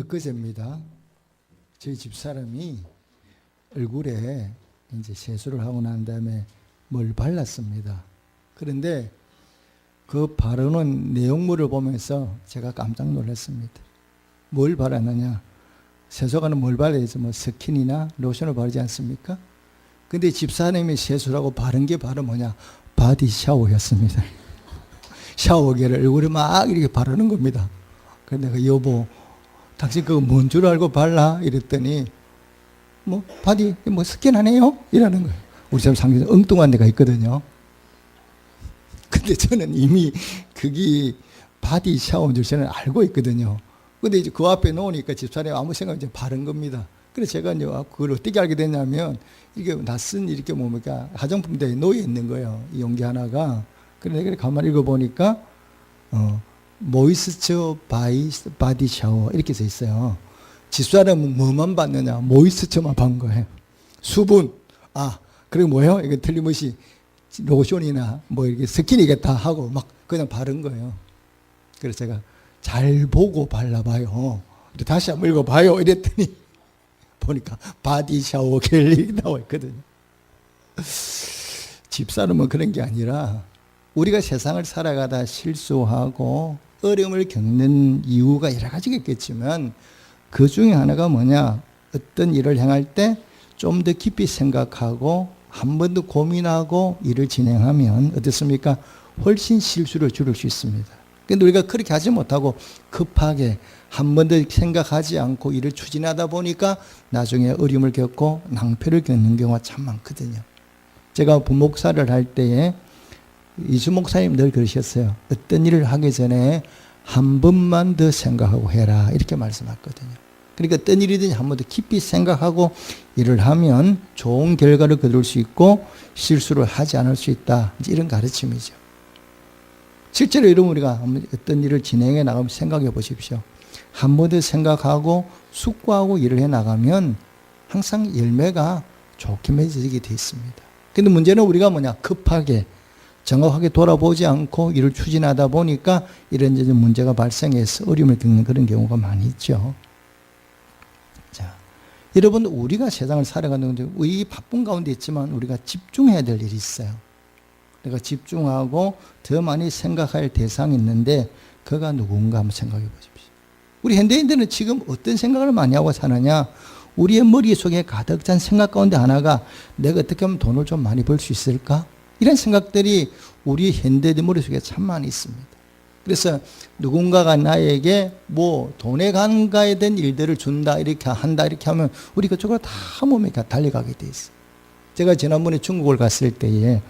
엊그제입니다. 저희 집사람이 얼굴에 이제 세수를 하고 난 다음에 뭘 발랐습니다. 그런데 그 바르는 내용물을 보면서 제가 깜짝 놀랐습니다. 뭘 바르느냐? 세수가는 뭘 발라야지 뭐 스킨이나 로션을 바르지 않습니까? 근데 집사람이 세수라고 바른 게 바로 뭐냐? 바디 샤워였습니다. 샤워기를 얼굴에 막 이렇게 바르는 겁니다. 그런데 그 여보, 당신 그거 뭔 줄 알고 발라? 이랬더니 뭐 바디 뭐 스킨 하네요? 이러는 거예요. 우리 집 상에서 엉뚱한 데가 있거든요. 근데 저는 이미 그게 바디 샤워인 줄 저는 알고 있거든요. 근데 이제 그 앞에 놓으니까 집사람이 아무 생각 없이 바른 겁니다. 그래서 제가 이제 그걸 어떻게 알게 됐냐면 이게 낯선 이렇게 뭡니까 화장품대에 놓여 있는 거예요. 이 용기 하나가. 그래서 가만히 읽어보니까 모이스처 바디 샤워 이렇게 써 있어요. 집사람은 뭐만 받느냐? 모이스처만 받는 거예요. 수분. 그리고 뭐예요? 이게 틀림없이 로션이나 뭐 이렇게 스킨이겠다 하고 막 그냥 바른 거예요. 그래서 제가 잘 보고 발라봐요. 다시 한번 읽어봐요. 이랬더니 보니까 바디 샤워 겔이 나와 있거든요. 집사람은 그런 게 아니라 우리가 세상을 살아가다 실수하고 어려움을 겪는 이유가 여러 가지가 있겠지만 그 중에 하나가 뭐냐? 어떤 일을 행할 때 좀 더 깊이 생각하고 한 번 더 고민하고 일을 진행하면 어떻습니까? 훨씬 실수를 줄일 수 있습니다. 그런데 우리가 그렇게 하지 못하고 급하게 한 번 더 생각하지 않고 일을 추진하다 보니까 나중에 어려움을 겪고 낭패를 겪는 경우가 참 많거든요. 제가 부목사를 할 때에 이주 목사님 늘 그러셨어요. 어떤 일을 하기 전에 한 번만 더 생각하고 해라 이렇게 말씀하거든요. 그러니까 어떤 일이든지 한 번 더 깊이 생각하고 일을 하면 좋은 결과를 거둘 수 있고 실수를 하지 않을 수 있다. 이런 가르침이죠. 실제로 이러면 우리가 어떤 일을 진행해 나가면 생각해 보십시오. 한 번 더 생각하고 숙고하고 일을 해 나가면 항상 열매가 좋게 맺어지게 되어 있습니다. 근데 문제는 우리가 뭐냐? 급하게 정확하게 돌아보지 않고 일을 추진하다 보니까 이런저런 문제가 발생해서 어려움을 겪는 그런 경우가 많이 있죠. 자, 여러분 우리가 세상을 살아가는 건데 이 바쁜 가운데 있지만 우리가 집중해야 될 일이 있어요. 내가 집중하고 더 많이 생각할 대상이 있는데 그가 누군가 한번 생각해 보십시오. 우리 현대인들은 지금 어떤 생각을 많이 하고 사느냐? 우리의 머릿속에 가득 찬 생각 가운데 하나가 내가 어떻게 하면 돈을 좀 많이 벌 수 있을까? 이런 생각들이 우리 현대인의 머릿속에 참 많이 있습니다. 그래서 누군가가 나에게 뭐 돈에 관계된 일들을 준다 이렇게 한다 이렇게 하면 우리 그쪽으로 다 몸에 달려가게 돼 있어요. 제가 지난번에 중국을 갔을 때에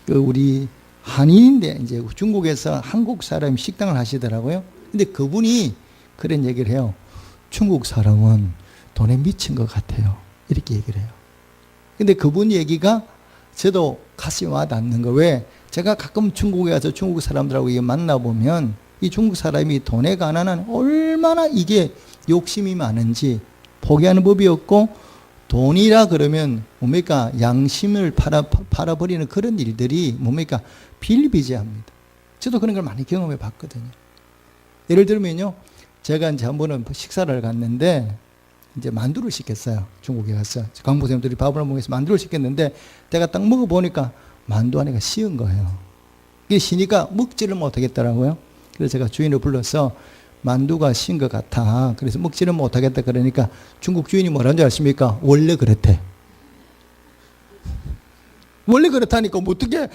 그 우리 한인인데 이제 중국에서 한국 사람이 식당을 하시더라고요. 근데 그분이 그런 얘기를 해요. 중국 사람은 돈에 미친 것 같아요. 이렇게 얘기를 해요. 근데 그분 얘기가 저도 가슴이 와닿는 거. 왜? 제가 가끔 중국에 가서 중국 사람들하고 만나보면 이 중국 사람이 돈에 관한 얼마나 이게 욕심이 많은지 포기하는 법이 없고 돈이라 그러면 뭡니까? 양심을 팔아버리는 그런 일들이 뭡니까? 비일비재합니다. 저도 그런 걸 많이 경험해 봤거든요. 예를 들면요. 제가 이제 한 번은 식사를 갔는데 이제 만두를 시켰어요. 중국에 가서. 강부생들이 밥을 먹어서 만두를 시켰는데 제가 딱 먹어보니까 만두 안에가 식은 거예요. 이게 시니까 먹지를 못하겠더라고요. 그래서 제가 주인을 불러서 만두가 식은 것 같아. 그래서 먹지를 못하겠다 그러니까 중국 주인이 뭐라는 줄 아십니까? 원래 그렇대. 원래 그렇다니까 뭐 어떻게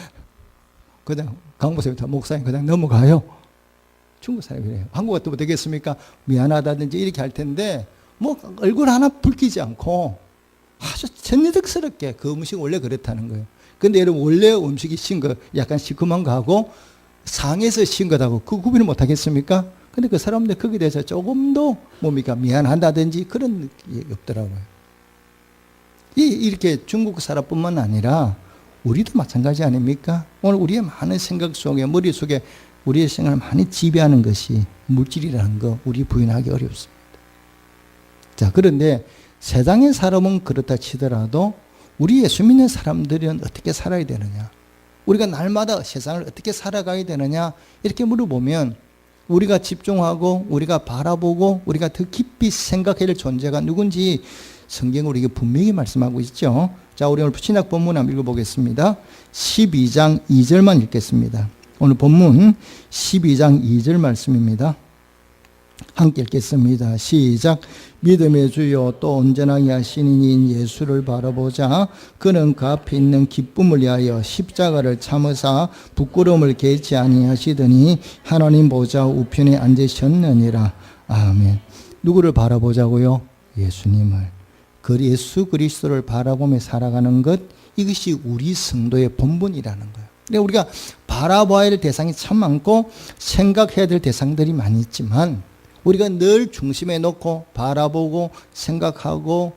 그냥 강부생들 목사님 그냥 넘어가요. 중국 사람이래요. 한국 같으면 되겠습니까? 미안하다든지 이렇게 할 텐데 뭐 얼굴 하나 붉히지 않고 아주 천리덕스럽게 그 음식 원래 그렇다는 거예요. 근데 여러분 원래 음식이 신 거 약간 시큼한 거하고 상해서 신 것하고 그 구분을 못 하겠습니까? 근데 그 사람들 거기에 대해서 조금도 뭡니까 미안하다든지 그런 게 없더라고요. 이렇게 중국 사람뿐만 아니라 우리도 마찬가지 아닙니까? 오늘 우리의 많은 생각 속에 머릿속에 우리의 생각을 많이 지배하는 것이 물질이라는 거 우리 부인하기 어렵습니다. 자, 그런데 세상의 사람은 그렇다 치더라도 우리 예수 믿는 사람들은 어떻게 살아야 되느냐? 우리가 날마다 세상을 어떻게 살아가야 되느냐? 이렇게 물어보면 우리가 집중하고 우리가 바라보고 우리가 더 깊이 생각해야 될 존재가 누군지 성경은 우리에게 분명히 말씀하고 있죠. 자, 우리 오늘 신약 본문 한번 읽어보겠습니다. 12장 2절만 읽겠습니다. 오늘 본문 12장 2절 말씀입니다. 함께 읽겠습니다. 시작. 믿음의 주요 또 온전하게 하시는 이인 예수를 바라보자. 그는 그 앞에 있는 기쁨을 위하여 십자가를 참으사 부끄러움을 개치 아니하시더니 하나님 보좌 우편에 앉으셨느니라. 아멘. 누구를 바라보자고요? 예수님을. 그 예수 그리스도를 바라보며 살아가는 것, 이것이 우리 성도의 본분이라는 거예요. 근데 우리가 바라봐야 될 대상이 참 많고 생각해야 될 대상들이 많이 있지만 우리가 늘 중심에 놓고 바라보고 생각하고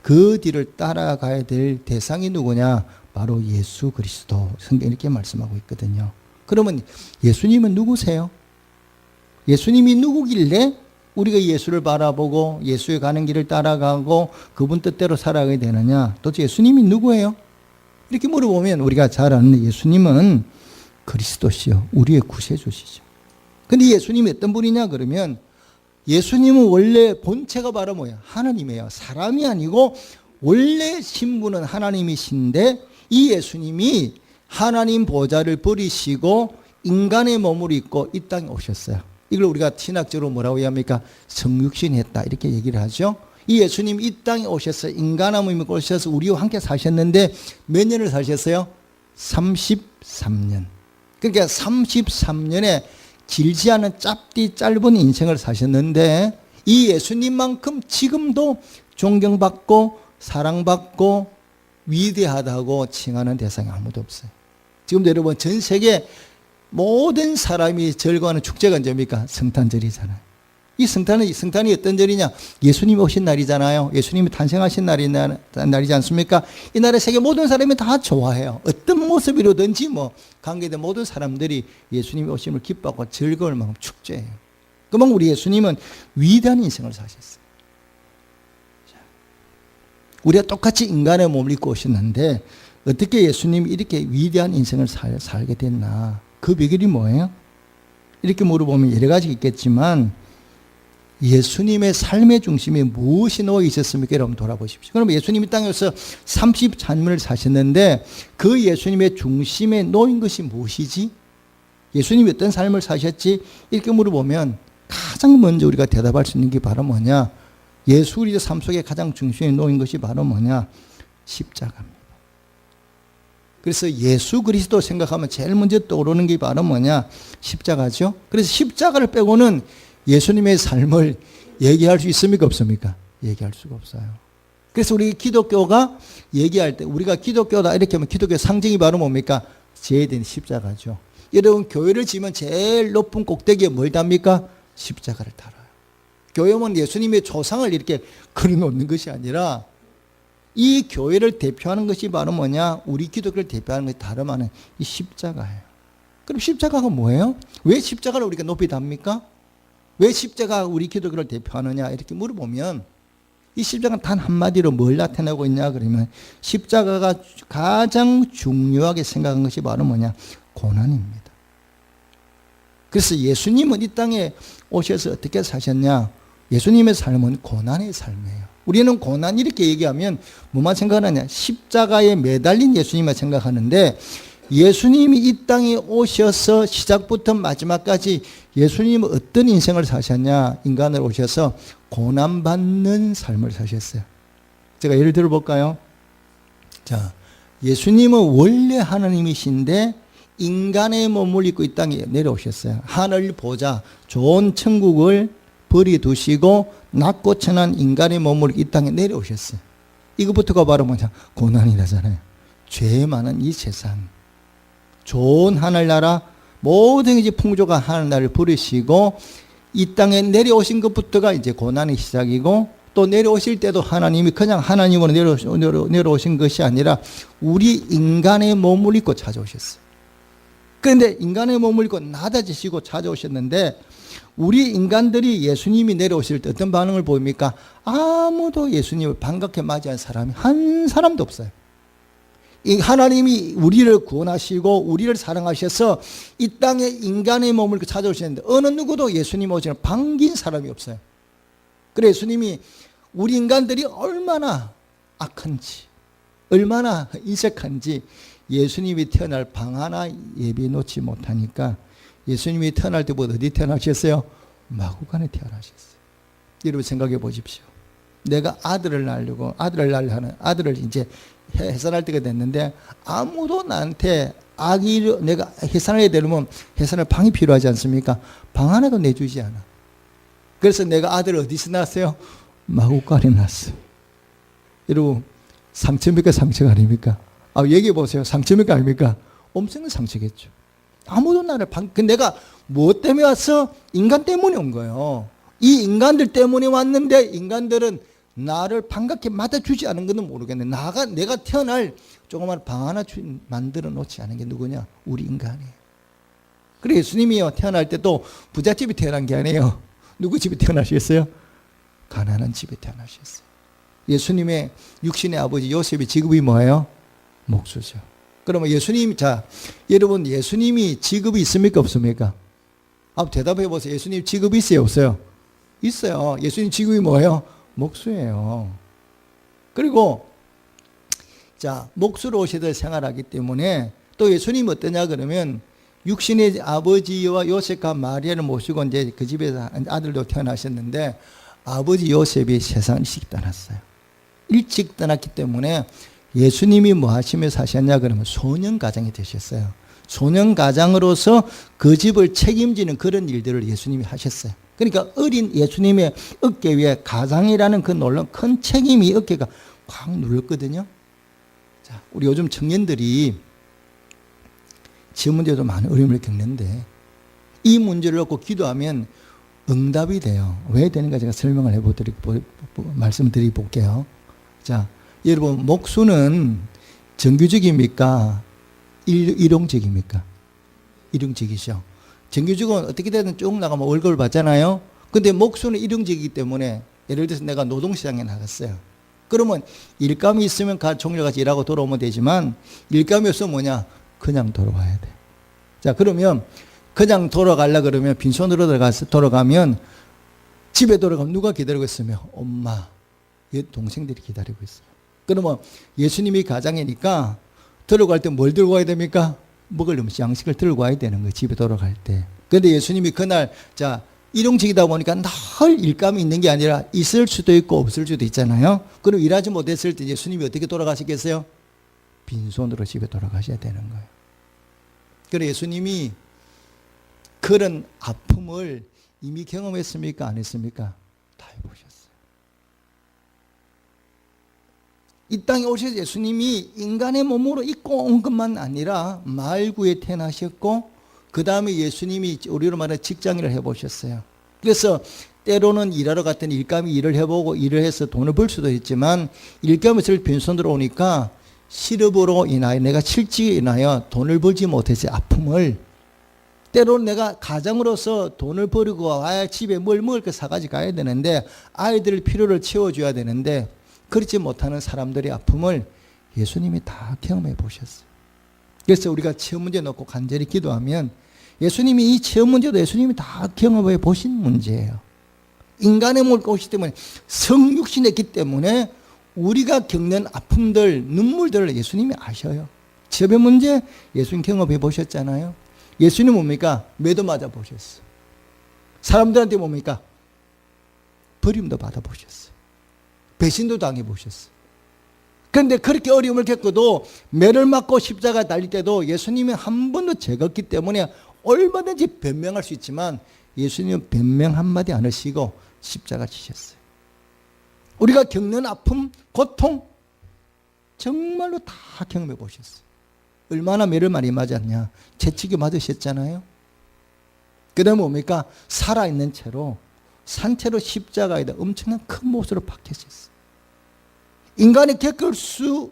그 뒤를 따라가야 될 대상이 누구냐? 바로 예수 그리스도. 성경이 이렇게 말씀하고 있거든요. 그러면 예수님은 누구세요? 예수님이 누구길래 우리가 예수를 바라보고 예수의 가는 길을 따라가고 그분 뜻대로 살아가게 되느냐? 도대체 예수님이 누구예요? 이렇게 물어보면 우리가 잘 아는 예수님은 그리스도시요, 우리의 구세주시죠. 근데 예수님이 어떤 분이냐 그러면 예수님은 원래 본체가 바로 뭐야? 하나님이에요. 사람이 아니고 원래 신분은 하나님이신데 이 예수님이 하나님 보좌를 버리시고 인간의 몸을 입고 이 땅에 오셨어요. 이걸 우리가 신학적으로 뭐라고 합니까? 성육신했다 이렇게 얘기를 하죠. 이 예수님 이 땅에 오셔서 인간의 몸을 입고 오셔서 우리와 함께 사셨는데 몇 년을 사셨어요? 33년. 그러니까 33년에 길지 않은 짧디 짧은 인생을 사셨는데 이 예수님만큼 지금도 존경받고 사랑받고 위대하다고 칭하는 대상이 아무도 없어요. 지금도 여러분 전 세계 모든 사람이 즐거워하는 축제가 언제입니까? 성탄절이잖아요. 이 성탄이 어떤 절이냐? 예수님이 오신 날이잖아요. 예수님이 탄생하신 날이지 않습니까? 이 날에 세계 모든 사람이 다 좋아해요. 어떤 모습이로든지 관계된 모든 사람들이 예수님이 오심을 기뻐하고 즐거울 만큼 축제해요. 그만큼 우리 예수님은 위대한 인생을 사셨어요. 우리가 똑같이 인간의 몸을 입고 오셨는데 어떻게 예수님이 이렇게 위대한 인생을 살게 됐나? 그 비결이 뭐예요? 이렇게 물어보면 여러 가지 있겠지만 예수님의 삶의 중심에 무엇이 놓여 있었습니까? 여러분 돌아보십시오. 그럼 예수님이 땅에서 33년을 사셨는데 그 예수님의 중심에 놓인 것이 무엇이지? 예수님이 어떤 삶을 사셨지? 이렇게 물어보면 가장 먼저 우리가 대답할 수 있는 게 바로 뭐냐? 예수 그리스도 삶 속에 가장 중심에 놓인 것이 바로 뭐냐? 십자가입니다. 그래서 예수 그리스도 생각하면 제일 먼저 떠오르는 게 바로 뭐냐? 십자가죠. 그래서 십자가를 빼고는 예수님의 삶을 얘기할 수 있습니까? 없습니까? 얘기할 수가 없어요. 그래서 우리 기독교가 얘기할 때 우리가 기독교다 이렇게 하면 기독교의 상징이 바로 뭡니까? 제된 십자가죠. 여러분 교회를 지면 제일 높은 꼭대기에 뭘 답니까? 십자가를 달아요. 교회는 예수님의 조상을 이렇게 걸어놓는 것이 아니라 이 교회를 대표하는 것이 바로 뭐냐? 우리 기독교를 대표하는 것이 다름 아닌 이 십자가예요. 그럼 십자가가 뭐예요? 왜 십자가를 우리가 높이 답니까? 왜 십자가가 우리 기독교를 대표하느냐 이렇게 물어보면 이 십자가는 단 한마디로 뭘 나타내고 있냐 그러면 십자가가 가장 중요하게 생각한 것이 바로 뭐냐? 고난입니다. 그래서 예수님은 이 땅에 오셔서 어떻게 사셨냐? 예수님의 삶은 고난의 삶이에요. 우리는 고난 이렇게 얘기하면 뭐만 생각하느냐? 십자가에 매달린 예수님만 생각하는데 예수님이 이 땅에 오셔서 시작부터 마지막까지 예수님은 어떤 인생을 사셨냐? 인간으로 오셔서 고난받는 삶을 사셨어요. 제가 예를 들어볼까요? 자, 예수님은 원래 하나님이신데 인간의 몸을 입고 이 땅에 내려오셨어요. 하늘 보좌, 좋은 천국을 버려두시고 낮고 천한 인간의 몸을 이 땅에 내려오셨어요. 이것부터가 바로 뭐냐? 고난이라잖아요. 죄 많은 이 세상. 좋은 하늘나라 모든 이제 풍조가 하늘나라를 부르시고 이 땅에 내려오신 것부터가 이제 고난의 시작이고 또 내려오실 때도 하나님이 그냥 하나님으로 내려오신 것이 아니라 우리 인간의 몸을 입고 찾아오셨어요. 그런데 인간의 몸을 입고 낮아지시고 찾아오셨는데 우리 인간들이 예수님이 내려오실 때 어떤 반응을 보입니까? 아무도 예수님을 반갑게 맞이한 사람이 한 사람도 없어요. 이 하나님이 우리를 구원하시고 우리를 사랑하셔서 이 땅에 인간의 몸을 찾아오셨는데 어느 누구도 예수님 오시는 반긴 사람이 없어요. 그래 예수님이 우리 인간들이 얼마나 악한지 얼마나 인색한지 예수님이 태어날 방 하나 예비해 놓지 못하니까 예수님이 태어날 때보다 어디 태어나셨어요? 마구간에 태어나셨어요. 여러분 생각해 보십시오. 내가 아들을 낳으려고 아들을 이제 해산할 때가 됐는데 아무도 나한테 내가 해산해야 되려면 해산할 방이 필요하지 않습니까? 방 하나도 내주지 않아. 그래서 내가 아들을 어디서 낳았어요? 마구간에 낳았어요. 여러분 상처입니까 상처가 아닙니까? 얘기해 보세요. 상처입니까 아닙니까? 엄청난 상처겠죠. 아무도 나를 내가 무엇 때문에 왔어? 인간 때문에 온 거예요. 이 인간들 때문에 왔는데 인간들은 나를 반갑게 맞아주지 않은 것은 모르겠네. 내가 태어날 조그만 방 하나 만들어 놓지 않은 게 누구냐? 우리 인간이에요. 그래 예수님이요 태어날 때도 부잣집이 태어난 게 아니에요. 누구 집에 태어나셨어요? 가난한 집에 태어나셨어요. 예수님의 육신의 아버지 요셉의 직업이 뭐예요? 목수죠. 그러면 여러분 예수님이 직업이 있습니까 없습니까? 대답해 보세요. 예수님 직업이 있어요 없어요? 있어요. 예수님 직업이 뭐예요? 목수예요. 그리고 목수로 오셔서 생활하기 때문에 또 예수님 어떠냐 그러면 육신의 아버지와 요셉과 마리아를 모시고 이제 그 집에서 아들도 태어나셨는데 아버지 요셉이 세상을 일찍 떠났어요. 일찍 떠났기 때문에 예수님이 뭐 하시며 사셨냐 그러면 소년 가장이 되셨어요. 소년 가장으로서 그 집을 책임지는 그런 일들을 예수님이 하셨어요. 그러니까 어린 예수님의 어깨 위에 가장이라는 그 놀라운 큰 책임이 어깨가 확 눌렀거든요. 우리 요즘 청년들이 시험 문제도 많은 어려움을 겪는데 이 문제를 놓고 기도하면 응답이 돼요. 왜 되는가 제가 설명을 말씀드려 볼게요. 여러분 목수는 정규직입니까? 일용직입니까? 일용직이죠. 정규직은 어떻게든 쭉 나가면 월급을 받잖아요. 근데 목수는 일용직이기 때문에 예를 들어서 내가 노동시장에 나갔어요. 그러면 일감이 있으면 종려같이 일하고 돌아오면 되지만 일감이 없으면 뭐냐? 그냥 돌아와야 돼. 그러면 그냥 돌아가려 그러면 빈손으로 돌아가면 집에 돌아가면 누가 기다리고 있으며 엄마, 동생들이 기다리고 있어요. 그러면 예수님이 가장이니까 들어갈 때 뭘 들고 와야 됩니까? 먹을 음식, 양식을 들고 와야 되는 거예요. 집에 돌아갈 때. 그런데 예수님이 그날 일용직이다 보니까 늘 일감이 있는 게 아니라 있을 수도 있고 없을 수도 있잖아요. 그럼 일하지 못했을 때 예수님이 어떻게 돌아가시겠어요? 빈손으로 집에 돌아가셔야 되는 거예요. 그래 예수님이 그런 아픔을 이미 경험했습니까? 안 했습니까? 다 해보셨어요. 이 땅에 오셔서 예수님이 인간의 몸으로 입고 온 것만 아니라 말구에 태어나셨고 그 다음에 예수님이 우리로 말하는 직장일을 해보셨어요. 그래서 때로는 일하러 갔더니 일감이 일을 해보고 일을 해서 돈을 벌 수도 있지만 일감이 슬 빈손으로 오니까 실업으로 인하여 내가 실직에 인하여 돈을 벌지 못해서 아픔을 때로는 내가 가장으로서 돈을 벌고 와야 집에 뭘 먹을 거 사가지고 가야 되는데 아이들 필요를 채워줘야 되는데 그렇지 못하는 사람들의 아픔을 예수님이 다 경험해 보셨어요. 그래서 우리가 체험 문제 놓고 간절히 기도하면 예수님이 이 체험 문제도 예수님이 다 경험해 보신 문제예요. 인간의 몸을 오시기 때문에 성육신했기 때문에 우리가 겪는 아픔들, 눈물들을 예수님이 아셔요. 체험의 문제 예수님 경험해 보셨잖아요. 예수님 뭡니까? 매도 맞아 보셨어요. 사람들한테 뭡니까? 버림도 받아 보셨어요. 배신도 당해 보셨어요. 그런데 그렇게 어려움을 겪어도 매를 맞고 십자가 달릴 때도 예수님이 한 번도 죄가 없기 때문에 얼마든지 변명할 수 있지만 예수님은 변명 한마디 안 하시고 십자가 지셨어요. 우리가 겪는 아픔, 고통 정말로 다 경험해 보셨어요. 얼마나 매를 많이 맞았냐. 채찍이 맞으셨잖아요. 그 다음에 뭡니까? 살아있는 채로 산채로 십자가에다 엄청난 큰 못으로 박히셨어요. 인간이 겪을 수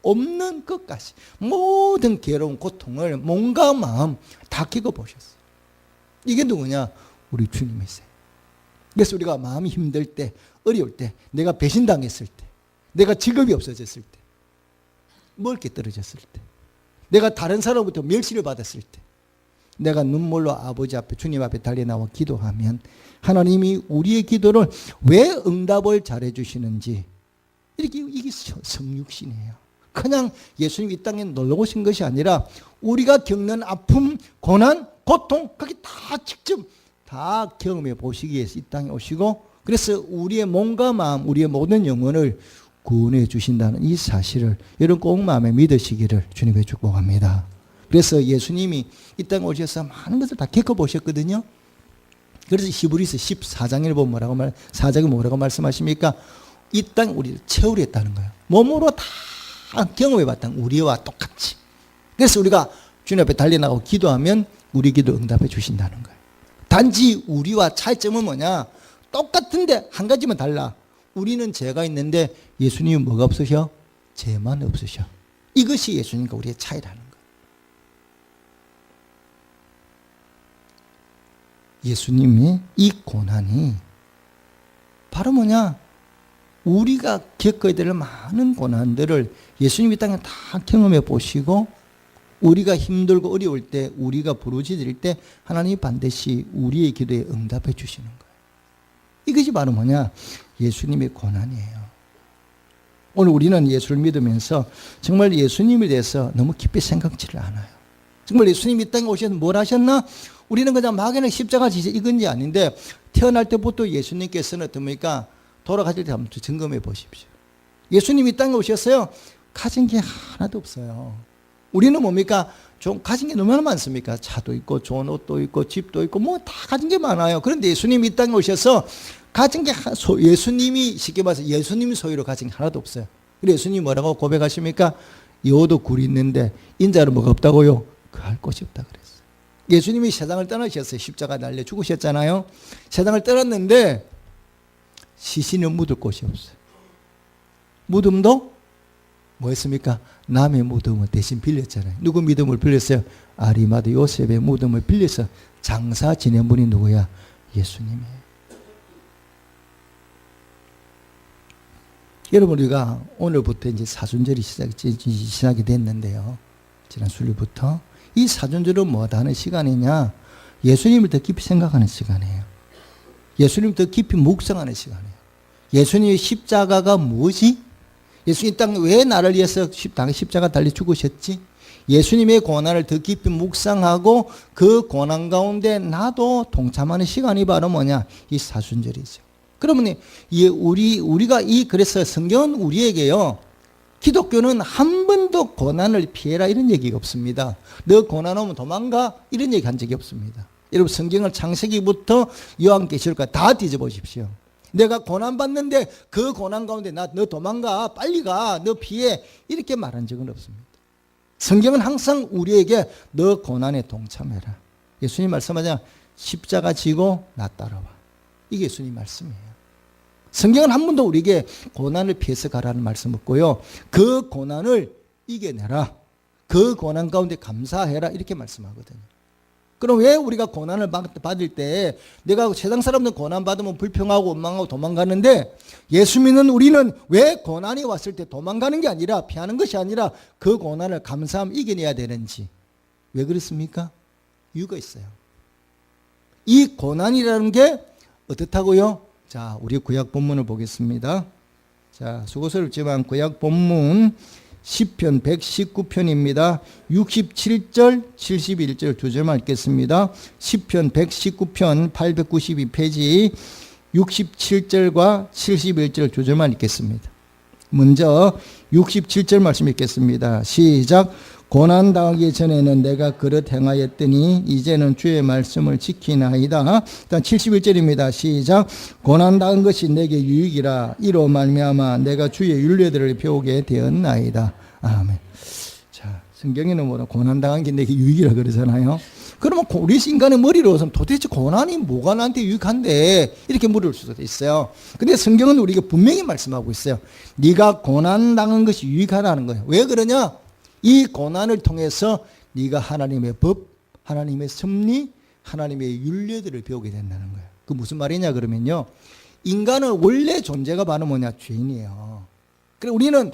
없는 것까지 모든 괴로운 고통을 몸과 마음 다 겪어보셨어요. 이게 누구냐? 우리 주님이세요. 그래서 우리가 마음이 힘들 때, 어려울 때, 내가 배신당했을 때, 내가 직업이 없어졌을 때, 멀게 떨어졌을 때, 내가 다른 사람부터 멸시를 받았을 때, 내가 눈물로 아버지 앞에 주님 앞에 달려나와 기도하면 하나님이 우리의 기도를 왜 응답을 잘해 주시는지, 이렇게 이게 성육신이에요. 그냥 예수님이 이 땅에 놀러 오신 것이 아니라 우리가 겪는 아픔, 고난, 고통, 그게 다 직접 다 경험해 보시기 위해서 이 땅에 오시고, 그래서 우리의 몸과 마음, 우리의 모든 영혼을 구원해 주신다는 이 사실을 여러분 꼭 마음에 믿으시기를 주님께 축복합니다. 그래서 예수님이 이 땅에 오셔서 많은 것을 다 겪어보셨거든요. 그래서 히브리서 14장에 보면 뭐라고 4장에 뭐라고 말씀하십니까? 이 땅 우리를 채우려 했다는 거예요. 몸으로 다 경험해봤다. 우리와 똑같이. 그래서 우리가 주님 앞에 달려나가고 기도하면 우리 기도 응답해 주신다는 거예요. 단지 우리와 차이점은 뭐냐? 똑같은데 한 가지만 달라. 우리는 죄가 있는데 예수님은 뭐가 없으셔? 죄만 없으셔. 이것이 예수님과 우리의 차이라는 거예요. 예수님이 이 고난이 바로 뭐냐? 우리가 겪어야 될 많은 고난들을 예수님이 땅에 다 경험해 보시고, 우리가 힘들고 어려울 때, 우리가 부르짖을 때 하나님이 반드시 우리의 기도에 응답해 주시는 거예요. 이것이 바로 뭐냐? 예수님의 고난이에요. 오늘 우리는 예수를 믿으면서 정말 예수님에 대해서 너무 깊이 생각지를 않아요. 정말 예수님이 이 땅에 오셔서 뭘 하셨나? 우리는 그냥 막연하게 십자가 지시 이건지 아닌데, 태어날 때부터 예수님께서는 어떻습니까? 돌아가실 때 한번 점검해 보십시오. 예수님이 이 땅에 오셨어요. 가진 게 하나도 없어요. 우리는 뭡니까? 좀 가진 게 너무나 많습니까? 차도 있고 좋은 옷도 있고 집도 있고 뭐 다 가진 게 많아요. 그런데 예수님이 이 땅에 오셔서 가진 게 예수님이 쉽게 말해서 예수님 소유로 가진 게 하나도 없어요. 그래서 예수님이 뭐라고 고백하십니까? 여도 굴이 있는데 인자는 뭐가 없다고요? 그 할 곳이 없다 그랬어요. 예수님이 세상을 떠나셨어요. 십자가 달려 죽으셨잖아요. 세상을 떠났는데 시신을 묻을 곳이 없어요. 무덤도 뭐 했습니까? 남의 무덤을 대신 빌렸잖아요. 누구 믿음을 빌렸어요? 아리마다 요셉의 무덤을 빌려서 장사 지낸 분이 누구야? 예수님이에요. 여러분, 우리가 오늘부터 이제 사순절이 시작이 됐는데요. 지난 수요일부터 이 사순절은 뭐다 하는 시간이냐? 예수님을 더 깊이 생각하는 시간이에요. 예수님을 더 깊이 묵상하는 시간이에요. 예수님의 십자가가 뭐지? 예수님 땅에 왜 나를 위해서 십자가 달리 죽으셨지? 예수님의 고난을 더 깊이 묵상하고 그 고난 가운데 나도 동참하는 시간이 바로 뭐냐? 이 사순절이죠. 그러면 우리가 그래서 성경은 우리에게요, 기독교는 한 번도 고난을 피해라 이런 얘기가 없습니다. 너 고난 오면 도망가 이런 얘기 한 적이 없습니다. 여러분, 성경을 창세기부터 요한계시록까지 다 뒤져보십시오. 내가 고난 받는데 그 고난 가운데 너 도망가, 빨리 가, 너 피해 이렇게 말한 적은 없습니다. 성경은 항상 우리에게 너 고난에 동참해라. 예수님 말씀하자 십자가 지고 나 따라와. 이게 예수님 말씀이에요. 성경은 한 번도 우리에게 고난을 피해서 가라는 말씀 없고요, 그 고난을 이겨내라, 그 고난 가운데 감사해라 이렇게 말씀하거든요. 그럼 왜 우리가 고난을 받을 때 내가 세상 사람들 고난 받으면 불평하고 원망하고 도망가는데, 예수 믿는 우리는 왜 고난이 왔을 때 도망가는 게 아니라, 피하는 것이 아니라 그 고난을 감사하며 이겨내야 되는지, 왜 그렇습니까? 이유가 있어요. 이 고난이라는 게 어떻다고요? 자, 우리 구약 본문을 보겠습니다. 자, 수고스럽지만 구약 본문 시편 119편입니다. 67절, 71절 두 절만 읽겠습니다. 시편 119편 892페이지 67절과 71절 두 절만 읽겠습니다. 먼저 67절 말씀 읽겠습니다. 시작. 고난당하기 전에는 내가 그릇 행하였더니 이제는 주의 말씀을 지키나이다. 일단 71절입니다. 시작. 고난당한 것이 내게 유익이라. 이로 말미암아 내가 주의 율례들을 배우게 되었나이다. 아멘. 자, 성경에는 뭐라 고난당한 게 내게 유익이라 그러잖아요. 그러면 우리 인간의 머리로서는 도대체 고난이 뭐가 나한테 유익한데 이렇게 물을 수도 있어요. 근데 성경은 우리에게 분명히 말씀하고 있어요. 네가 고난당한 것이 유익하다는 거예요. 왜 그러냐? 이 고난을 통해서 네가 하나님의 법, 하나님의 섭리, 하나님의 율례들을 배우게 된다는 거예요. 그 무슨 말이냐 그러면요, 인간은 원래 존재가 바로 뭐냐? 죄인이에요. 그래 우리는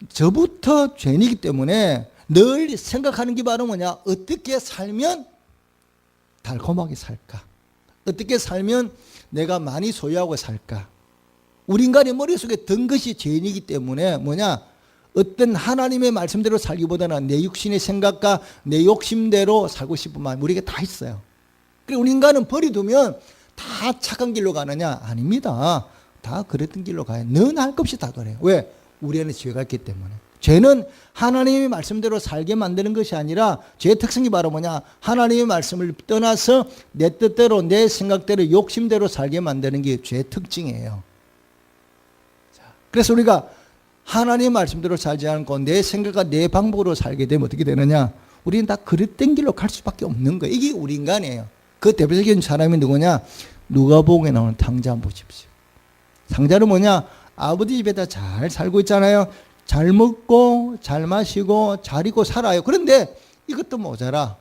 저부터 죄인이기 때문에 늘 생각하는 게 바로 뭐냐? 어떻게 살면 달콤하게 살까? 어떻게 살면 내가 많이 소유하고 살까? 우리 인간의 머릿속에 든 것이 죄인이기 때문에 뭐냐? 어떤 하나님의 말씀대로 살기보다는 내 육신의 생각과 내 욕심대로 살고 싶은 마음이 우리에게 다 있어요. 그리고 우리 인간은 버려두면 다 착한 길로 가느냐? 아닙니다. 다 그랬던 길로 가요. 늘 할 것 없이 다 그래요. 왜? 우리 안에 죄가 있기 때문에. 죄는 하나님의 말씀대로 살게 만드는 것이 아니라 죄의 특성이 바로 뭐냐? 하나님의 말씀을 떠나서 내 뜻대로 내 생각대로 욕심대로 살게 만드는 게 죄의 특징이에요. 그래서 우리가 하나님의 말씀대로 살지 않고 내 생각과 내 방법으로 살게 되면 어떻게 되느냐? 우리는 다 그릇된 길로 갈 수밖에 없는 거예요. 이게 우리 인간이에요. 그 대표적인 사람이 누구냐? 누가복음에 나오는 탕자 한번 보십시오. 탕자는 뭐냐? 아버지 집에다 잘 살고 있잖아요. 잘 먹고 잘 마시고 잘 입고 살아요. 그런데 이것도 모자라.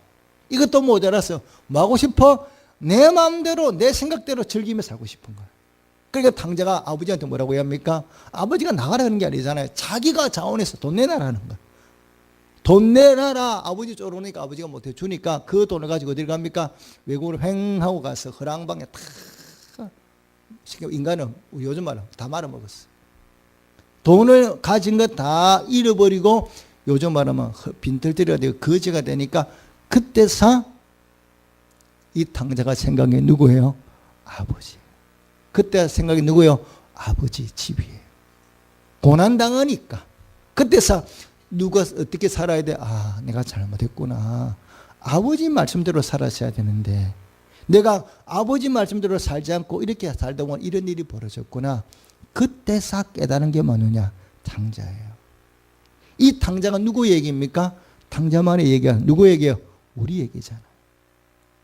이것도 모자라서 뭐 하고 싶어? 내 마음대로 내 생각대로 즐기며 살고 싶은 거예요. 그러니까 탕자가 아버지한테 뭐라고 해야 합니까? 아버지가 나가라는 게 아니잖아요. 자기가 자원해서 돈 내놔라는 거예요. 돈 내놔라. 아버지 쫄으니까 아버지가 못해 주니까 그 돈을 가지고 어디를 갑니까? 외국으로 횡하고 가서 허랑방에 탁. 인간은 우리 요즘 말로 다 말아먹었어. 돈을 가진 것 다 잃어버리고 요즘 말하면 빈털터리가 되고 거지가 되니까 그때서 이 탕자가 생각이 누구예요? 아버지. 그때 생각이 누구예요? 아버지 집이에요. 고난당하니까. 그때서 누가 어떻게 살아야 돼? 아, 내가 잘못했구나. 아버지 말씀대로 살았어야 되는데 내가 아버지 말씀대로 살지 않고 이렇게 살다 보면 이런 일이 벌어졌구나. 그때 싹 깨달은 게 뭐느냐? 탕자예요. 이 탕자가 누구 얘기입니까? 탕자만의 얘기야. 누구 얘기예요? 우리 얘기잖아요.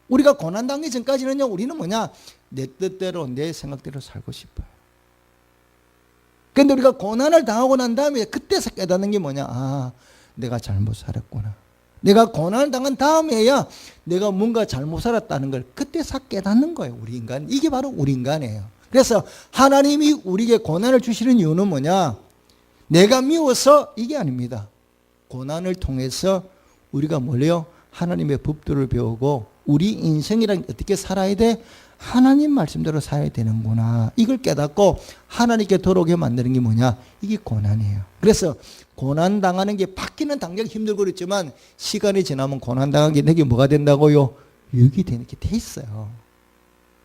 우리가 고난당하기 전까지는요, 우리는 뭐냐? 내 뜻대로 내 생각대로 살고 싶어요. 그런데 우리가 고난을 당하고 난 다음에 그때서 깨닫는 게 뭐냐? 아, 내가 잘못 살았구나. 내가 고난을 당한 다음에야 내가 뭔가 잘못 살았다는 걸 그때서 깨닫는 거예요. 우리 인간. 이게 바로 우리 인간이에요. 그래서 하나님이 우리에게 고난을 주시는 이유는 뭐냐? 내가 미워서 이게 아닙니다. 고난을 통해서 우리가 뭘요? 하나님의 법도를 배우고 우리 인생이란 어떻게 살아야 돼? 하나님 말씀대로 살아야 되는구나. 이걸 깨닫고 하나님께 돌아오게 만드는 게 뭐냐? 이게 고난이에요. 그래서 고난 당하는 게 받기는 당장 힘들고 그랬지만 시간이 지나면 고난 당한 게 내게 뭐가 된다고요? 유익이 되는 게 돼 있어요.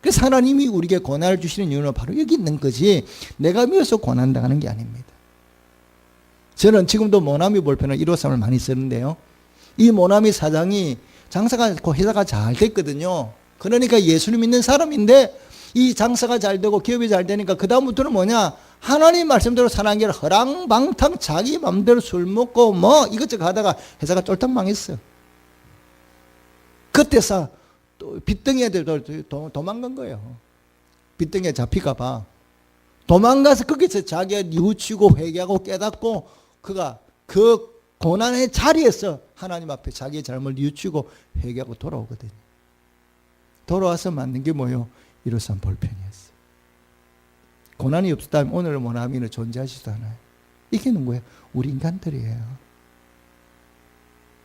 그래서 하나님이 우리에게 고난을 주시는 이유는 바로 여기 있는 거지 내가 미워서 고난 당하는 게 아닙니다. 저는 지금도 모나미 볼펜을 153을 많이 쓰는데요. 이 모나미 사장이 장사가 회사가 잘 됐거든요. 그러니까 예수를 믿는 사람인데 이 장사가 잘 되고 기업이 잘 되니까 그 다음부터는 뭐냐? 하나님 말씀대로 사는 게 아니라 허랑방탕 자기 마음대로 술 먹고 뭐 이것저것 하다가 회사가 쫄딱 망했어요. 그때서 또 빚덩이한테 도망간 거예요. 빚덩이에 잡힐까 봐. 도망가서 거기서 자기가 뉘우치고 회개하고 깨닫고 그가 그 고난의 자리에서 하나님 앞에 자기의 잘못을 뉘우치고 회개하고 돌아오거든요. 돌아와서 만든 게 뭐예요? 153 볼펜이었어요. 고난이 없었다면 오늘 모나미는 존재하지도 않아요. 이게 누구예요? 우리 인간들이에요.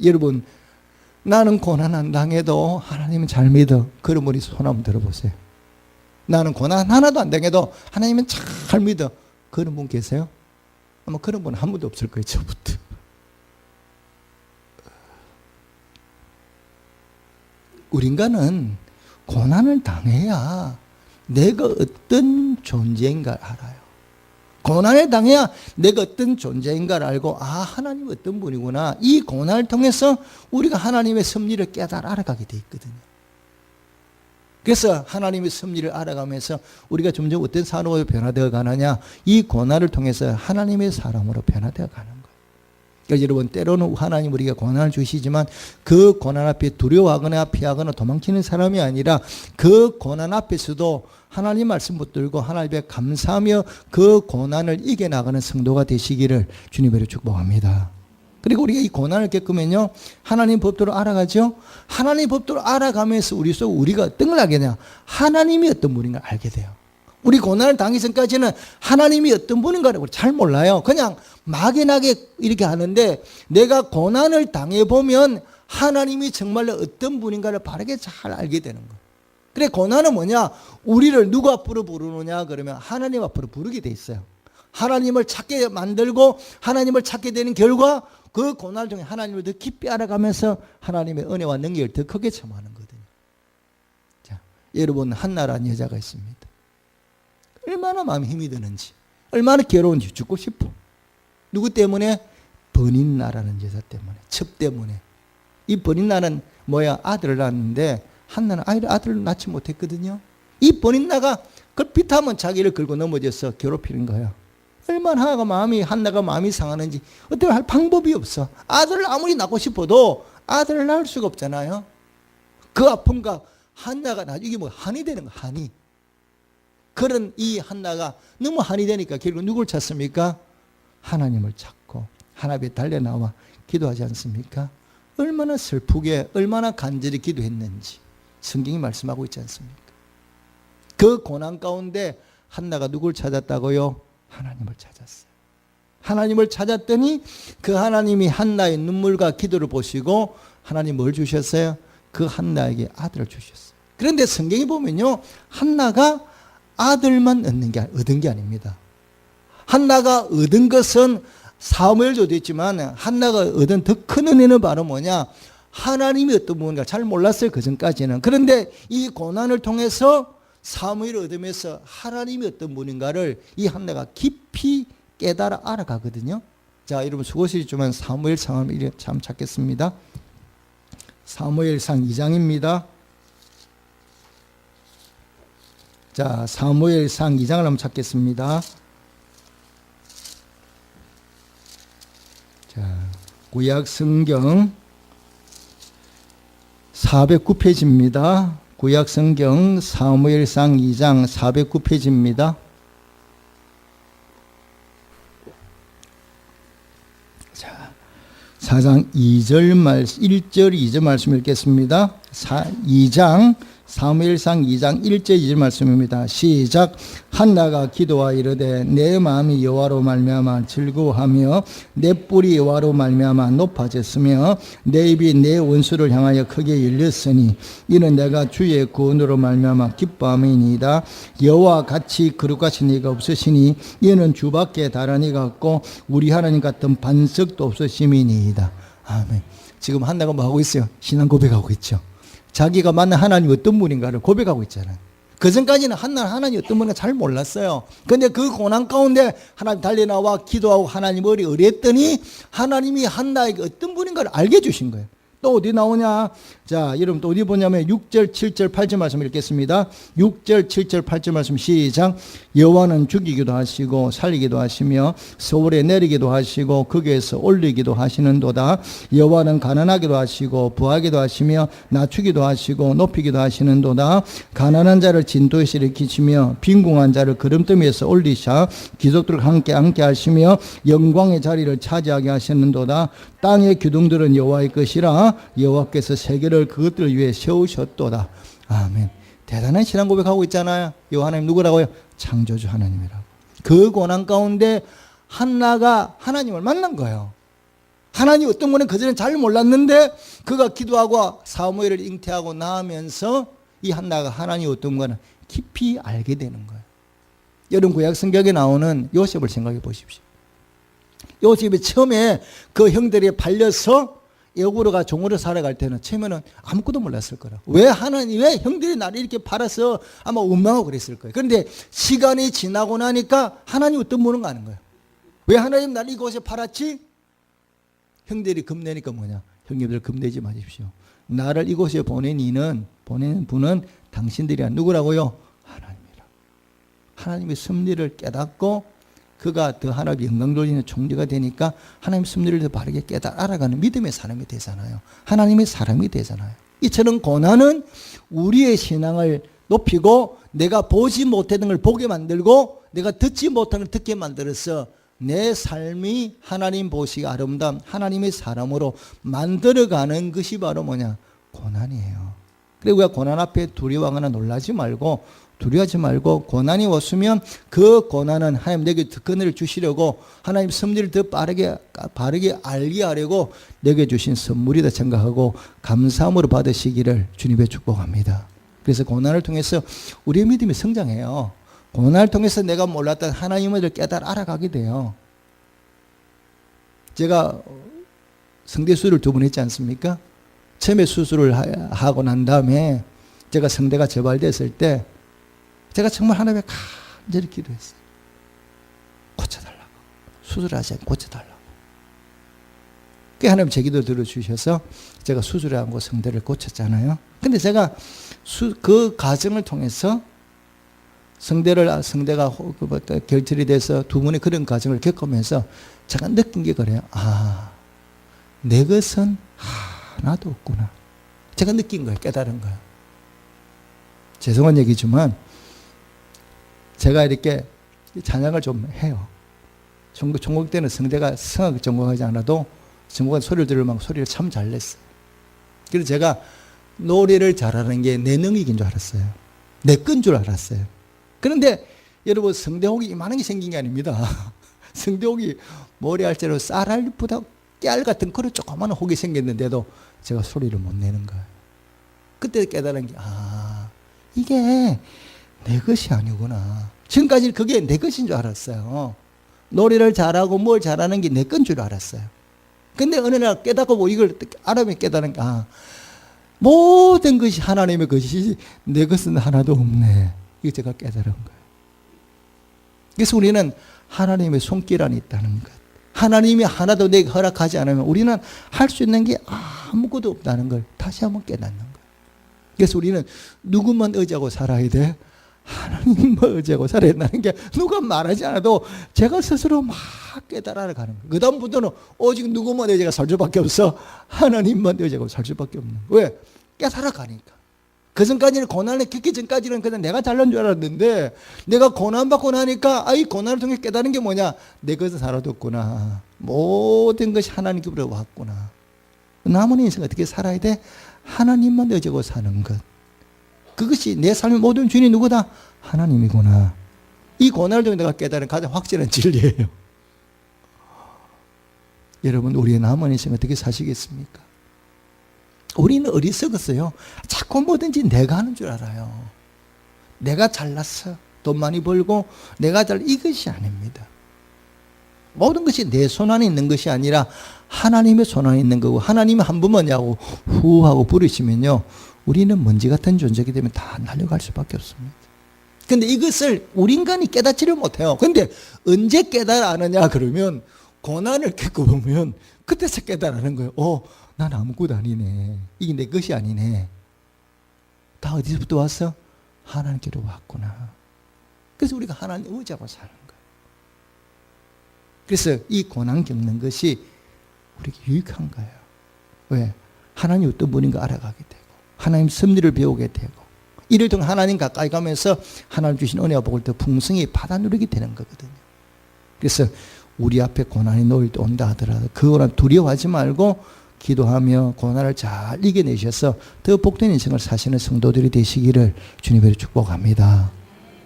여러분, 나는 고난 안 당해도 하나님은 잘 믿어. 그런 분이 손 한번 들어보세요. 나는 고난 하나도 안 당해도 하나님은 잘 믿어. 그런 분 계세요? 아마 그런 분 한 분도 없을 거예요. 저부터. 우리 인간은 고난을 당해야 내가 어떤 존재인가를 알아요. 고난을 당해야 내가 어떤 존재인가를 알고 아 하나님 어떤 분이구나. 이 고난을 통해서 우리가 하나님의 섭리를 깨달아 알아가게 돼 있거든요. 그래서 하나님의 섭리를 알아가면서 우리가 점점 어떤 사람으로 변화되어 가느냐. 이 고난을 통해서 하나님의 사람으로 변화되어 가는 거예요. 그러니까 여러분 때로는 하나님 우리가 고난을 주시지만 그 고난 앞에 두려워하거나 피하거나 도망치는 사람이 아니라 그 고난 앞에서도 하나님 말씀 붙들고 하나님께 감사하며 그 고난을 이겨나가는 성도가 되시기를 주님으로 축복합니다. 그리고 우리가 이 고난을 겪으면요 하나님 법도를 알아가죠. 하나님 법도를 알아가면서 우리 속 우리가 어떤 걸 알게 되냐. 하나님이 어떤 분인가 알게 돼요. 우리 고난을 당하기 전까지는 하나님이 어떤 분인가를 잘 몰라요. 그냥 막연하게 이렇게 하는데 내가 고난을 당해보면 하나님이 정말로 어떤 분인가를 바르게 잘 알게 되는 거예요. 그래, 고난은 뭐냐? 우리를 누구 앞으로 부르느냐? 그러면 하나님 앞으로 부르게 돼 있어요. 하나님을 찾게 만들고 하나님을 찾게 되는 결과 그 고난 중에 하나님을 더 깊이 알아가면서 하나님의 은혜와 능력을 더 크게 체험하는 거거든요. 자, 여러분, 한나라는 여자가 있습니다. 얼마나 마음에 힘이 드는지, 얼마나 괴로운지 죽고 싶어. 누구 때문에? 버닌나라는 여자 때문에, 첩 때문에. 이 버닌나는 뭐야? 아들을 낳았는데 한나는 아들을 낳지 못했거든요. 이 버닌나가 걸핏하면 자기를 걸고 넘어져서 괴롭히는 거야. 얼마나 한나가 마음이 상하는지 어떻게 할 방법이 없어. 아들을 아무리 낳고 싶어도 아들을 낳을 수가 없잖아요. 그 아픔과 한나가 나중에 뭐 한이 되는 거야. 한이. 그런 이 한나가 너무 한이 되니까 결국 누굴 찾습니까? 하나님을 찾고 하나님에 달려나와 기도하지 않습니까? 얼마나 슬프게 얼마나 간절히 기도했는지 성경이 말씀하고 있지 않습니까? 그 고난 가운데 한나가 누굴 찾았다고요? 하나님을 찾았어요. 하나님을 찾았더니 그 하나님이 한나의 눈물과 기도를 보시고 하나님 뭘 주셨어요? 그 한나에게 아들을 주셨어요. 그런데 성경에 보면요, 한나가 아들만 얻은 게 아닙니다. 한나가 얻은 것은 사무엘서도 있지만 한나가 얻은 더 큰 은혜는 바로 뭐냐? 하나님이 어떤 분인가 잘 몰랐어요, 그 전까지는. 그런데 이 고난을 통해서 사무엘을 얻으면서 하나님이 어떤 분인가를 이 한나가 깊이 깨달아 알아가거든요. 자, 여러분 수고하시지만 사무엘상을 참 찾겠습니다. 사무엘상 2장입니다. 자, 사무엘상 2장을 한번 찾겠습니다. 자, 구약 성경 409페이지입니다. 구약 성경 사무엘상 2장 409페이지입니다. 자, 4장 2절 1절 2절 말씀 읽겠습니다. 2장 사무엘상 2장 1절 2절 말씀입니다. 시작. 한나가 기도하여 이르되 내 마음이 여호와로 말미암아 즐거워하며 내 뿔이 여호와로 말미암아 높아졌으며 내 입이 내 원수를 향하여 크게 열렸으니 이는 내가 주의 구원으로 말미암아 기뻐함이니이다. 여호와 같이 거룩하신 이가 없으시니 이는 주밖에 다른 이가 없고 우리 하나님 같은 반석도 없으심이니이다. 아멘. 지금 한나가 뭐 하고 있어요? 신앙 고백하고 있죠. 자기가 만난 하나님이 어떤 분인가를 고백하고 있잖아요. 그 전까지는 하나님이 어떤 분인가 잘 몰랐어요. 그런데 그 고난 가운데 하나님 달려나와 기도하고 하나님 의뢰했더니 하나님이 한나에게 어떤 분인가를 알게 해주신 거예요. 또 어디 나오냐? 자, 여러분 또 어디 보냐면 6절, 7절, 8절 말씀 읽겠습니다. 6절, 7절, 8절 말씀 시작. 여호와는 죽이기도 하시고 살리기도 하시며 서울에 내리기도 하시고 거기에서 올리기도 하시는도다. 여호와는 가난하기도 하시고 부하기도 하시며 낮추기도 하시고 높이기도 하시는도다. 가난한 자를 진도에서 일으키시며 빈궁한 자를 구름더미에서 올리사 기족들과 함께 앉게 하시며 영광의 자리를 차지하게 하시는도다. 땅의 기둥들은 여호와의 것이라 여호와께서 세계를 그것들을 위해 세우셨도다. 아멘. 대단한 신앙 고백하고 있잖아요. 이 하나님 누구라고요? 창조주 하나님이라고. 그 고난 가운데 한나가 하나님을 만난 거예요. 하나님 어떤 분은 그전에 잘 몰랐는데 그가 기도하고 사무엘을 잉태하고 나면서 이 한나가 하나님 어떤 분은 깊이 알게 되는 거예요. 여러분 구약 성경에 나오는 요셉을 생각해 보십시오. 요셉이 처음에 그 형들이 팔려서 애굽으로가 종으로 살아갈 때는 처음에는 아무것도 몰랐을 거라. 왜 형들이 나를 이렇게 팔아서 아마 원망하고 그랬을 거예요. 그런데 시간이 지나고 나니까 하나님 어떤 분인가 아는 거예요. 왜 하나님 나를 이곳에 팔았지? 형들이 겁내니까 뭐냐? 형님들 겁내지 마십시오. 나를 이곳에 보내는 분은 당신들이 누구라고요? 하나님이라. 하나님의 섭리를 깨닫고 그가 더 하나님의 영광 돌리는 총리가 되니까 하나님의 섭리를 더 바르게 깨달아 알아가는 믿음의 사람이 되잖아요. 하나님의 사람이 되잖아요. 이처럼 고난은 우리의 신앙을 높이고 내가 보지 못했던 걸 보게 만들고 내가 듣지 못한 걸 듣게 만들어서 내 삶이 하나님 보시기 아름다운 하나님의 사람으로 만들어가는 것이 바로 뭐냐? 고난이에요. 그리고 우리가 고난 앞에 두려워하거나 놀라지 말고 두려워하지 말고 고난이 왔으면 그 고난은 하나님 내게 특권을 주시려고 하나님 섭리를 더 바르게 알게 하려고 내게 주신 선물이다 생각하고 감사함으로 받으시기를 주님의 축복합니다. 그래서 고난을 통해서 우리의 믿음이 성장해요. 고난을 통해서 내가 몰랐던 하나님을 깨달아 알아가게 돼요. 제가 성대수술을 2번 했지 않습니까? 처음에 수술을 하고 난 다음에 제가 성대가 재발됐을 때 제가 정말 하나님께 간절히 기도했어요. 고쳐달라고. 수술하지 않고 고쳐달라고. 그 하나님 제 기도 들어주셔서 제가 수술하고 성대를 고쳤잖아요. 근데 제가 그 과정을 통해서 성대가 결절이 돼서 2번의 그런 과정을 겪으면서 제가 느낀 게 그래요. 내 것은 하나도 없구나. 제가 느낀 거예요. 깨달은 거예요. 죄송한 얘기지만 제가 이렇게 찬양을 좀 해요. 전공 때는 성대가 성악을 전공하지 않아도 전공한 소리를 들으면 소리를 참 잘 냈어요. 그래서 제가 노래를 잘하는 게 내 능력인 줄 알았어요. 내 건 줄 알았어요. 그런데 여러분 성대혹이 이만한 게 생긴 게 아닙니다. 성대혹이 머리알째로 쌀알보다 깨알 같은 그런 조그마한 혹이 생겼는데도 제가 소리를 못 내는 거예요. 그때 깨달은 게 이게 내 것이 아니구나. 지금까지 그게 내 것인 줄 알았어요. 노래를 잘하고 뭘 잘하는 게 내 건 줄 알았어요. 근데 어느 날 깨닫고 이걸 알아보면 깨달은 게 모든 것이 하나님의 것이지 내 것은 하나도 없네. 이거 제가 깨달은 거예요. 그래서 우리는 하나님의 손길 안에 있다는 것. 하나님이 하나도 내게 허락하지 않으면 우리는 할 수 있는 게 아무것도 없다는 걸 다시 한번 깨닫는 거예요. 그래서 우리는 누구만 의지하고 살아야 돼? 하나님만 의지하고 살아야 된다는 게 누가 말하지 않아도 제가 스스로 막 깨달아 가는 거예요. 그 다음부터는 오직 누구만 의지하고 살 수밖에 없어. 하나님만 의지하고 살 수밖에 없는 거예요. 왜? 깨달아 가니까. 그 전까지는 고난을 겪기 전까지는 그냥 내가 잘난 줄 알았는데 내가 고난받고 나니까 이 고난을 통해 깨달은 게 뭐냐? 내 것은 하나도 없구나. 모든 것이 하나님께로 왔구나. 남은 인생 어떻게 살아야 돼? 하나님만 의지하고 사는 것. 그것이 내 삶의 모든 주인이 누구다? 하나님이구나. 이 고난을 통해 내가 깨달은 가장 확실한 진리예요. 여러분 우리의 남은 인생 어떻게 사시겠습니까? 우리는 어리석었어요. 자꾸 뭐든지 내가 하는 줄 알아요. 내가 잘났어. 돈 많이 벌고 내가 이것이 아닙니다. 모든 것이 내 손 안에 있는 것이 아니라 하나님의 손 안에 있는 거고 하나님이 한 번만 야고 후 하고 부르시면요. 우리는 먼지 같은 존재이기 때문에 다 날려갈 수밖에 없습니다. 근데 이것을 우리 인간이 깨닫지를 못해요. 근데 언제 깨달아느냐 그러면 고난을 겪어보면 그때서 깨달아는 거예요. 난 아무것도 아니네. 이게 내 것이 아니네. 다 어디서부터 왔어? 하나님께로 왔구나. 그래서 우리가 하나님 의지하고 사는 거예요. 그래서 이 고난 겪는 것이 우리에게 유익한 거예요. 왜? 하나님 어떤 분인가 알아가게 되고 하나님 섭리를 배우게 되고 이를 통해 하나님 가까이 가면서 하나님 주신 은혜와 복을 더 풍성히 받아 누리게 되는 거거든요. 그래서 우리 앞에 고난이 놓일 때 온다 하더라도 그 고난 두려워하지 말고 기도하며 고난을 잘 이겨내셔서 더 복된 인생을 사시는 성도들이 되시기를 주님으로 축복합니다.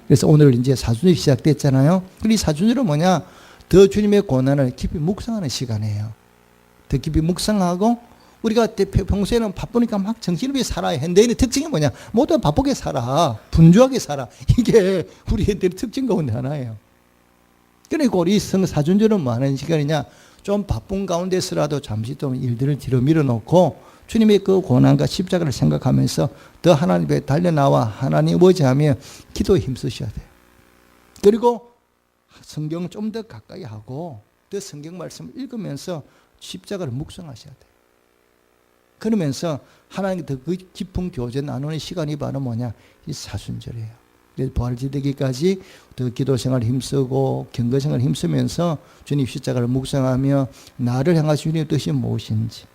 그래서 오늘 이제 사순절이 시작됐잖아요. 이 사순절은 뭐냐? 더 주님의 고난을 깊이 묵상하는 시간이에요. 더 깊이 묵상하고 우리가 평소에는 바쁘니까 막 정신없이 살아요. 현대인의 특징이 뭐냐? 모두 바쁘게 살아. 분주하게 살아. 이게 우리 현대인의 특징 가운데 하나예요. 그러니까 우리 사순절은 뭐 하는 시간이냐? 좀 바쁜 가운데서라도 잠시 좀 일들을 뒤로 밀어놓고 주님의 그 고난과 십자가를 생각하면서 더 하나님 앞에 달려나와 하나님 의지하며 기도에 힘쓰셔야 돼요. 그리고 성경을 좀 더 가까이 하고 더 성경 말씀을 읽으면서 십자가를 묵상하셔야 돼요. 그러면서 하나님께 더 깊은 교제 나누는 시간이 바로 뭐냐? 이 사순절이에요. 그래서 부활지되기까지 더 기도생활을 힘쓰고 경건생활을 힘쓰면서 주님 십자가를 묵상하며 나를 향하신 주님의 뜻이 무엇인지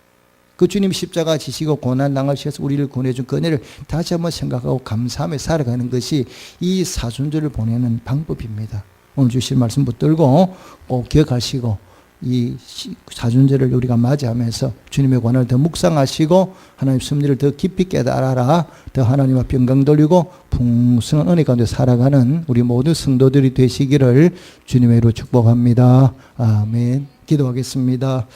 그 주님 십자가 지시고 고난 당하셔서 우리를 구원해준 그 은혜를 다시 한번 생각하고 감사하며 살아가는 것이 이 사순절을 보내는 방법입니다. 오늘 주신 말씀 붙들고 꼭 기억하시고 이 사순절을 우리가 맞이하면서 주님의 권한을 더 묵상하시고 하나님 섭리를 더 깊이 깨달아라, 더 하나님 앞에 영광 돌리고 풍성한 은혜 가운데 살아가는 우리 모든 성도들이 되시기를 주님의 이름으로 축복합니다. 아멘. 기도하겠습니다.